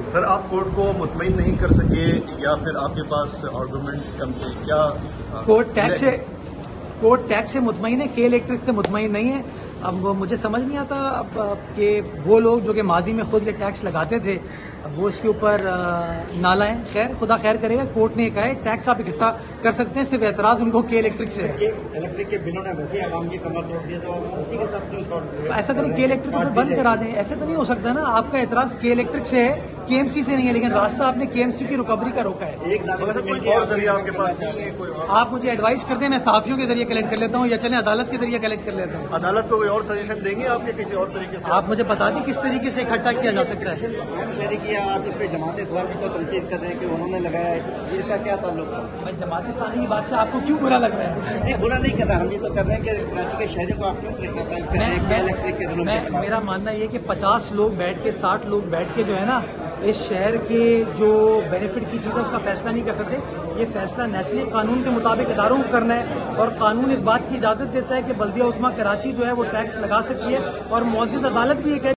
Sir, आप court को मुतमईन नहीं कर सके या फिर आपके पास आर्गूमेंट कम थे, क्या इशू था? कोर्ट टैक्स से मुतमईन है, के इलेक्ट्रिक से मुतमईन नहीं है। अब मुझे समझ नहीं आता अब कि वो लोग जो कि माजी में खुद ये टैक्स लगाते थे अब वो इसके ऊपर नाला है। खैर, खुदा खैर करेगा। कोर्ट ने कहा है टैक्स आप इकट्ठा कर सकते हैं, सिर्फ एतराज उनको के इलेक्ट्रिक से है। इलेक्ट्रिक के बिलों ने वैसे आवाम की कमर तोड़ दिया, तो उसी के साथ ऐसा करें, के इलेक्ट्रिक को बंद करा दें। ऐसे तो नहीं हो सकता ना, आपका एतराज के इलेक्ट्रिक से है, केएमसी से नहीं है, लेकिन रास्ता आपने केएमसी की रिकवरी का रोका है। कोई और जरिया आपके पास नहीं है? कोई और? आप मुझे एडवाइस कर दें, मैं साफियों के जरिए कलेक्ट कर लेता हूँ, या चलें अदालत के जरिए कलेक्ट कर लेता हूँ। अदालत को कोई और सजेशन देंगे आपके किसी और तरीके से? आप मुझे बता दें किस तरीके से इकट्ठा किया जा सकता है। आप इस पे जमात इस्लामी को तनकीद कर रहे हैं कि उन्होंने लगाया है, इसका क्या ताल्लुक है? मैं जमात इस्लामी की बात से आपको क्यों बुरा लग रहा है? नहीं, बुरा नहीं कर रहा, हम ये तो कर रहे हैं कि कराची के शहरों को आप क्यों कर रहे हैं इलेक्ट्रिक के दिनों में? मेरा मानना ये है कि 50 लोग बैठ के 60 लोग बैठ के जो है ना इस शहर के जो बेनिफिट की चीज़ है उसका फैसला नहीं कर सकते। ये फैसला नेशनली कानून के मुताबिक इदारों को करना है, और कानून इस बात की इजाज़त देता है कि बल्दिया उस्मा कराची जो है वो टैक्स लगा सकती है, और मौजूद अदालत भी ये